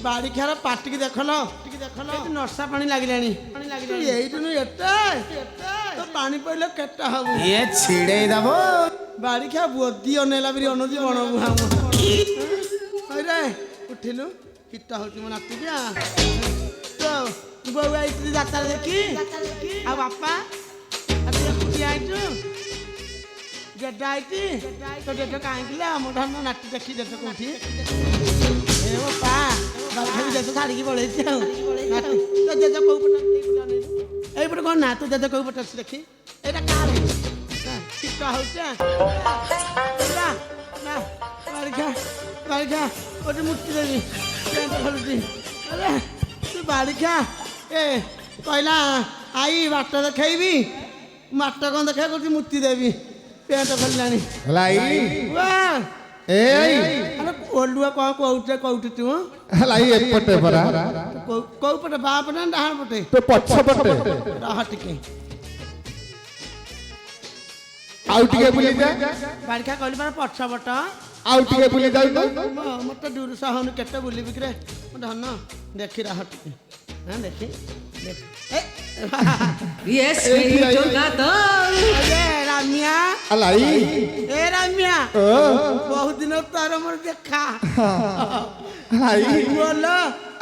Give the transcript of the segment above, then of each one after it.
ବାରିକ୍ଷାର ପାଟିକି ଦେଖଲ ନର୍ଷା ପାଣି ଲାଗିଲାଣି ତ ପାଣି ପଇଲେ କେଟା ହବ ଛିଡେଇ ଦବ ବାରିକ୍ଷା ବୋଦି ଅନେଇଲା ବି ଅନଉଛି ବଣବୁହା ଉଠିଲୁ ହିଟ ହଉଛି ମୋ ନାତିକି ତ ବୋଉ ଆଇଥିଲି ଯାତ୍ରା ଦେଖି ଆଉ ବାପା ଆଇଛୁ ଜେଜା ଆଇଛି ତ ଜେଜ କାହିଁକି ଆମ ଧନ ନାତି ଦେଖି ଜେଜ କୋଉଠି ଏ ବାପା ବାପା ବି ଜେଜ ଛାଡ଼ିକି ପଳେଇଛି ଆଉ ତ ଜେଜ କୋଉ ପଟେ ଏଇପଟେ କ'ଣ ନା ତୁ ଜେଜ କୋଉ ପଟେ ଅଛି ଦେଖି ଏଇଟା କାହାର ଶୀତ ହଉଛି ବାରିକ୍ଷା ଗୋଟେ ମୂର୍ତ୍ତି ଦେବି ଖୋଲୁଛି ତୁ ବାରିକ୍ଷା ଏ କହିଲା ଆଇ ବାଟ ଦେଖେଇବି ବାଟ କ'ଣ ଦେଖେଇ କରୁଛି ମୂର୍ତ୍ତି ଦେବି ପେଣ୍ଟ ଖୋଲିଲାଣି ଓଲୁଆ କ'ଣ କହୁଛୁ ତୁ ଏପଟେ ପରା କୋଉ ପଟେ ବା ପଟେ ନା ଡାହାଣ ପଟେ ପଛ ପଟେ ରହ ଟିକେ ଆଉ ଟିକେ ବୁଲି ଯା ବାରିକ୍ଷା କହିଲି ପରା ପଛ ପଟ ଆଉ ଟିକେ ବୁଲି ଯାଉ ମତେ ଦୂର ସହନୁ କେତେ ବୁଲିବି କିରେ ଧନ ଦେଖି ରହ ଟିକେ ହଁ ଦେଖି রামিয়া এ রামিয়া বহুত দিন তার মোর দেখা বলো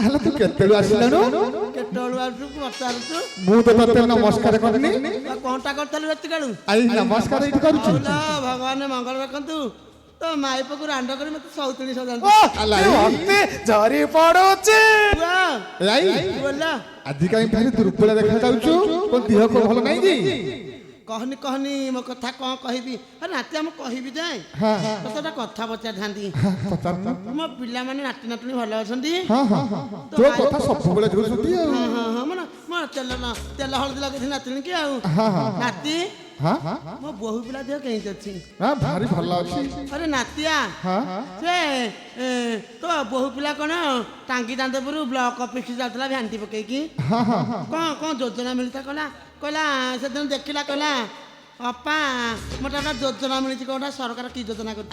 আলা তু কেতেলু আসিলানো কেতেলু আসু পচারুছু মু তো ততে নমস্কার করনি কোনটা করতেলু এতিকালু আই নমস্কার এটি করছি ভগবান মঙ্গল রাখন্তু তো মাইপকু রান্ড করে মতে সৌতনি সজান আলাই ঝরি পড়ুছি আই বলা আଜି কাই ভারি দুর্বল দেখা যাউଛୁ কোন দেহ কো ভাল নাই কি कहनी मो कथा कौन कहबी अरे नाती आम कहबी जाए तो गोटे कथा पचार थांती मो पिला माने नाती नातुनी भल अछंती तो कथा सब बेले जोसुती मन मो तेल हळदी लगेथि नातुनी की आउ नाती मो बहु पिला देह कहीं अछि भारी भल अछि अरे नातिया से तो बहु पिला कोन टांगी दांतपुर ब्लॉक ऑफिस जातला भ्यान्ति पके की कौन योजना मिलता कहला से दिन देखला कहला अपा मोटा योजना मिली कौटा सरकार की योजना कर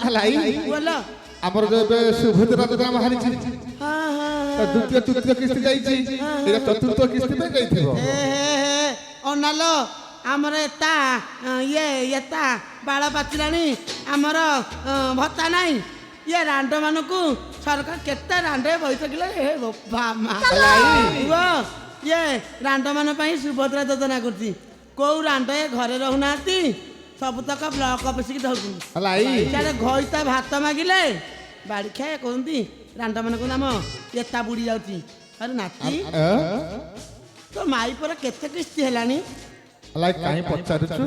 बोलो हमर जो सुभद्रा योजना बाहरी छी द्वितीय तृतीय किस्त जाईची एटा चतुर्थ किस्त पे जाईथिबो ओनालो हमर एता एता बाळ पाचिलानी हमर भत्ता नाही ये रांड मानकू सरकार केते रांडे बैठ किले हे बामा ये रांड मान सुभद्रा योजना करती कौ रांड घरे रहूना सब तक ब्लॉक ऑफिस की धरते घईता भात मागिले बाड़ी खाए कहती रांड मान को नाम एता बुड़ी जाऊँगी अरे नाती तो माई पर केते किस्ती हेलानी काहे पचारुछु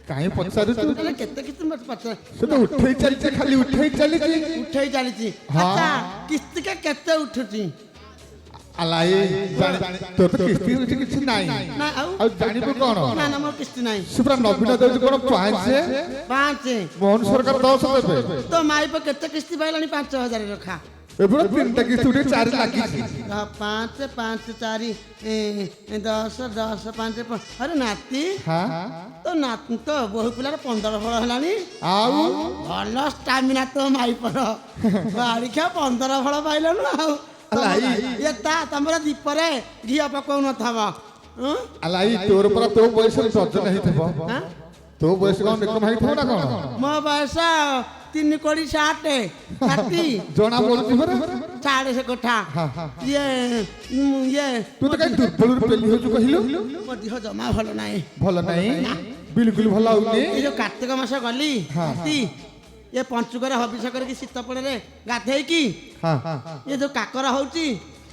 काहे पचारुछु केते किस्ती मत पचार से तो उठै चलते खाली उठै चलीची अच्छा किस्ती के केते उठुची अलाई तो किस्ती किछि नाही ना आ जानिबो कोन ना ना मोर किस्ती नाही सुप्रा नवीन देउ कोन 5 मोहन सरकार 10 देबे तो माई पर केते किस्ती पाइलानी 5000 रखा एबुरा तीनटा किस्ती उठे 4 लागी 5 5 4 10 10 5 अरे नाती तो नाती तो बहु पिलार 15 फल हलानी आउ भल स्टामिना तो माई पर बाड़ी खा 15 फल पाइलनु आउ एता तमरा दीपरे घिया पकौ न थावा अलाई तोर पर तो बयस सजन हेइ थबो तो बयस कोन निकम हेइ थबो ना कोन मो बयस 3 कोड़ी 60 हाथी जोना बोलती पर साढ़े से कोठा ये तू तो कहीं दुर्बल पेली हो जो कहिलो मो दिह जमा भल नाही बिल्कुल भल होनी ए जो कार्तिक मास गली हाथी ये पंचुकर हबिष करके शीत पड़े गाधे की ये जो काकर होची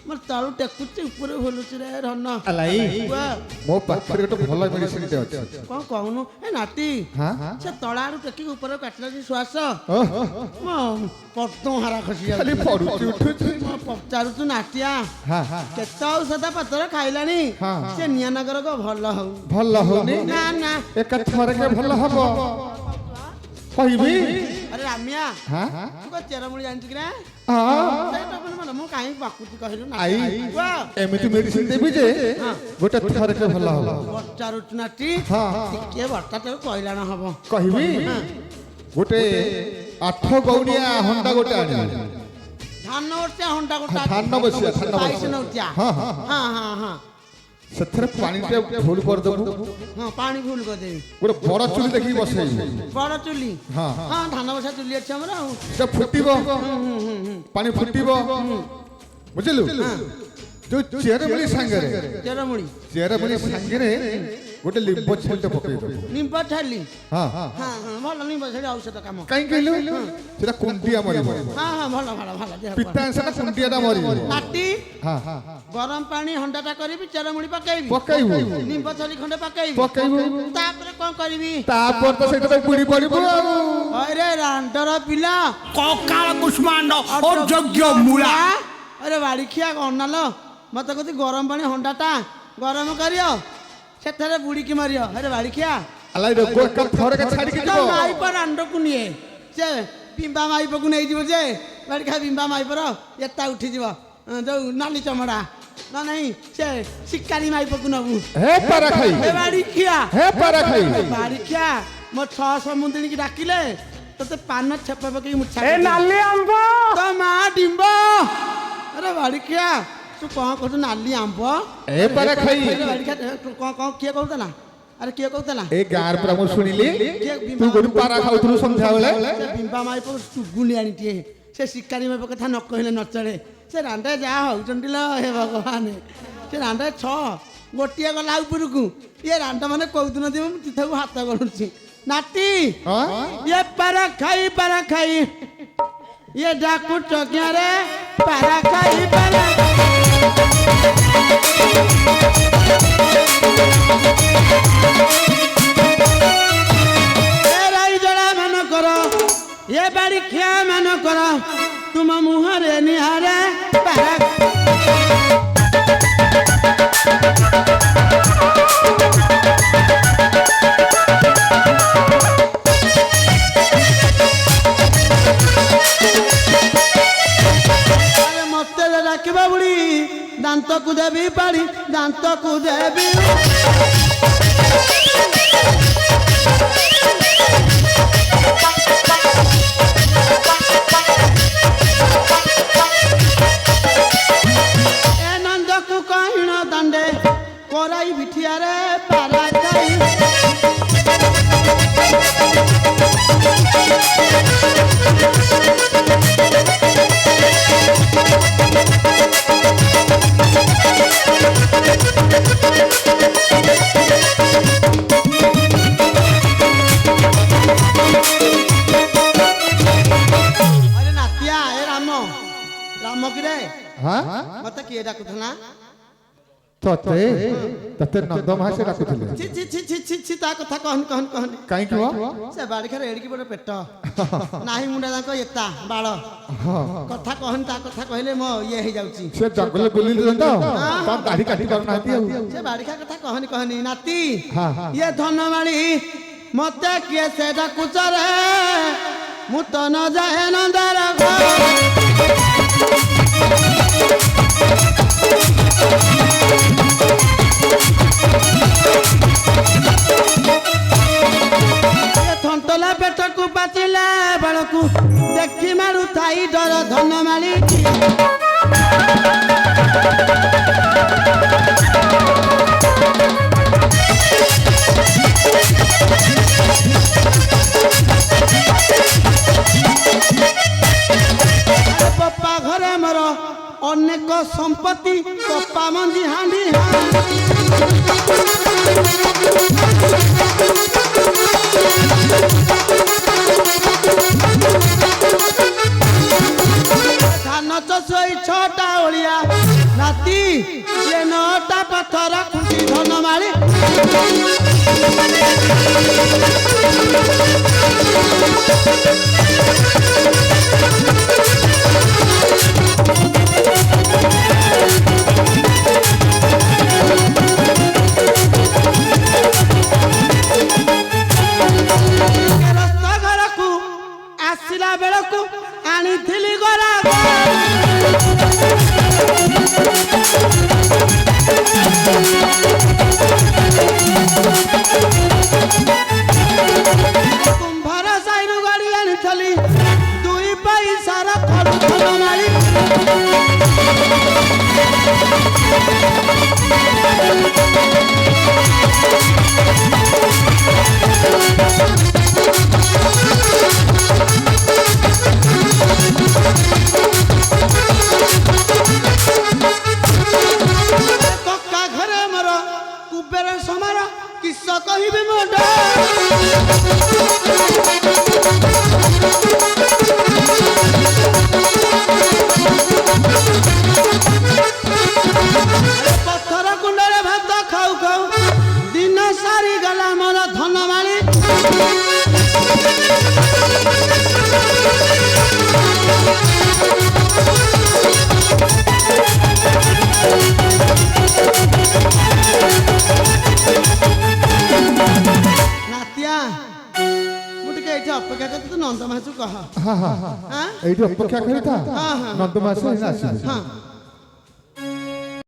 ମୋର ତଳୁ ଟେକୁଛି ଉପରେ ଭୁଲୁଛି ରେ ଧନ ଆଲାଇ କୁହ ମୋ ପାଖରେ ଗୋଟେ ଭଲ ମେଡିସିନ ଟେ ଅଛି କଣ କହୁନୁ ଏ ନାତି ହଁ ସେ ତଳ ଆଡୁ ଟେକିକି ଉପରେ କାଟିଲା ଯେ ଶ୍ୱାସ ଓହୋ ମୋ ପଦ୍ମ ହାରା ଖସି ଖାଲି ଯାଉଛି ପଡୁଛି ଉଠୁଛି ମୁଁ ପଚାରୁଛୁ ନାଟିଆ ହଁ ହଁ କେତେ ଔଷଧ ପତ୍ର ଖାଇଲାଣି ହଁ। ସେ ନିଆନଗର ଭଲ ହଉ ଭଲ ହଉନି ନା ନା ଏକା ଥରକେ ଭଲ ହବ କହିବି ଆରେ ରାମିଆ ହଁ ତୁ କଣ ଚେରମୂଳି ଜାଣିଛୁ କି ନା ହଁ ମୁଁ କାହିଁକି ପାକୁଛି କହିଲୁ ଆଇ କୁହ ଏମିତି ମେଡିସିନ ଦେବି ଯେ ଗୋଟେ ଥରକେ ଭଲ ହବ ପଚାରୁଛୁ ନାଟି ହଁ ଟିକେ ବର୍ତ୍ତା ତାକୁ କହିଲାଣ ହବ କହିବି ଗୋଟେ 8 ଗଉଣିଆ ହଣ୍ଡା ଗୋଟେ ଆଣିବି ଧାନ ବର୍ଷିଆ ହଣ୍ଡା ଗୋଟା ଧାନ ବସିଆ ଧାନ ବାଇଶ ବସିଆ ନଉଟିଆ ହଁ ହଁ ହଁ ହଁ ହଁ ସେଥିରେ ପାଣିଟେ ଫୁଲ କରିଦେବୁ ହଁ ପାଣି ଫୁଲ କରିଦେବି ଗୋଟେ ବଡ ଚୁଲି ଦେଖିକି ବସେଇବି ବଡ ଚୁଲି ହଁ ହଁ ଧାନ ବସା ଚୁଲି ଅଛି ଆମର ଆଉ ସେ ଫୁଟିବ ପାଣି ଫୁଟିବ ବୁଝିଲୁ ଯୋଉ ଚେରମୂଳି ସାଙ୍ଗରେ ଚେରମୂଳି ସାଙ୍ଗରେ ଗୋଟେ ଲିମ୍ବ ଛେଲଟେ ପକେଇଦବୁ ନିମ୍ବ ଛାଲି ହଁ ହଁ ହଁ ଭଲ ନିମ୍ବ ଛାଲି ଔଷଧ କାମ କାଇଁ କହିଲୁ ସେଟା କୁଣ୍ଡିଆ ମରିବ ହଁ ହଁ ଭଲ ଭଲ ଭଲ ଦେହ ପିତା ସେଟା କୁଣ୍ଡିଆଟା ମରିବ ନାଟି ହଁ ହଁ ଗରମ ପାଣି ହଣ୍ଡାଟା କରିବି ଚେରମୂଳି ପକେଇବି ପକେଇବୁ ନିମ୍ବ ଛାଲି ଖଣ୍ଡେ ପକେଇବି ପକେଇବୁ ତାପରେ କଣ କରିବି ତାପରେ ତ ସେଇଟା ପୁଣି ପଡିବ ଆଉ ଅରେ ରାଣ୍ଡର ପିଲା କକାଳ କୁଷ୍ମାଣ୍ଡ ଅଯୋଗ୍ୟ ମୂଳା ଆରେ ବାଡ଼ିଖିଆ ଅନାଲ ମତେ କହୁଛି ଗରମ ପାଣି ହଣ୍ଡାଟା ଗରମ କରିବ ସେଥିରେ ବୁଡ଼ିକି ମାରିବ ଆରେ ବାଡ଼ିଖିଆ ଆଲାଇ ରୋଗ ଏକା ଥରକେ ଛାଡିକି ଯିବ ମାଇପ ରାଣ୍ଡକୁ ନିଏ ସେ ବିମ୍ବା ମାଇପକୁ ନେଇଯିବ ଯେ ବାଡ଼ିଖିଆ ବିମ୍ବା ମାଇପର ଏତା ଉଠିଯିବ ଯୋଉ ନାଲି ଚମଡ଼ା ନା ନାହିଁ ସେ ଶିକାରୀ ମାଇପକୁ ନବୁ ହେ ପାରା ଖାଇ ଏ ବାଡ଼ିଖିଆ ହେ ପାରା ଖାଇ ବାଡ଼ିଖିଆ ମୋ 600 ମୁଣ୍ଡିଣିକି ଡାକିଲେ ତତେ ପାନ ଛେପ ପକେଇକି ମୁଛା ଏ ନାଲି ଆମ୍ବ ତ ମା ଡିମ୍ବ ଆରେ ବାଡ଼ିଖିଆ ତୁ କଣ କହୁଛୁ ନାଲି ଆମ୍ବ ଏ ପାରା ଖାଇ ବାଡ଼ିଖିଆ କଣ କିଏ କହୁଥିଲା ଆରେ କିଏ କହୁଥିଲା ଏ ଗାଁର ପୁରା ମୁଁ ଶୁଣିଲି ତୁ ଗୋଟେ ପାରା ଖାଉଥିଲୁ ସନ୍ଧ୍ୟାବେଳେ ସେ ବିମ୍ବା ମାଇପ ଟୁଗୁଲି ଆଣିଟିଏ ସେ ଶିକାରୀ ମାଇପ କଥା ନ କହିଲେ ନ ଚଳେ ସେ ରାଣ୍ଡେ ଯାହା ହଉଛନ୍ତି ଲୋ ହେ ଭଗବାନ ସେ ରାଣ୍ଡେ 6 ଗୋଟିଏ ଗଲା ଉପରକୁ ଇଏ ରାଣ୍ଡ ମାନେ କହୁଦିନ ଯିବ ମୁଁ ତିଥକୁ ହାତ ଗଣୁଛି ନାଟି ଇଏ ପାରା ଖାଇ ଇଏ ଡାକୁ ଚକିଆରେ ପାରା ଖାଇ ରାଇଜଳା ମାନଙ୍କର ଏ ବାଡ଼ି ଖିଆ ମାନଙ୍କର ତୁମ ମୁହଁରେ ନିହାରେ ପାରା ମତେ ଡାକିବା ବୁଢ଼ୀ ଦାନ୍ତକୁ ଦେବି ପାଡ଼ି ଦାନ୍ତକୁ ଦେବି ଏ ନନ୍ଦକୁ କହିଣ ଦଣ୍ଡେ କରାଇ ବିଠିଆରେ ପାରା ଖାଇ अरे नातिया ए राम किरे हाँ मत किए डाकुथना तते तते नंद महासे डाकुଥିଲେ छि छि छि छि छि छि ता कथा कहन काई किवा से बाड़ी खरे एडकी बड़ पेट नाही मुंडा जाक एता बाळ कथा कहन ता कथा कहले मो ये हे जाउची से जंगल बुली त ता दाढ़ी काटी करनाती से बाड़ी खा कथा कहनी नाती हां ये धनमाली मते किए से डाकुच रे मु तो न जाए नंदर थंटला पेट को पाचिला बेलू देखी मारू थाई डर धनमाली पप्पा घरे मोर अनेक संपत्ति पप्पा मंजी हांडी କିସ କହିବି ମୁଣ୍ଡ ପଥର କୁଣ୍ଡରେ ଭାତ ଖାଉ ଖାଉ ଦିନ ସାରିଗଲା ମୋର ଧନମାଳି ନାତିଆ ମୁଁ ଟିକେ ଏଇଠି ଅପେକ୍ଷା କରିଛି ତୁ ନନ୍ଦ ମାସକୁ କହ এইটি অপেক্ষা করিতা হ্যাঁ, হ্যাঁ। নন্দ মাসে আসবে ହଁ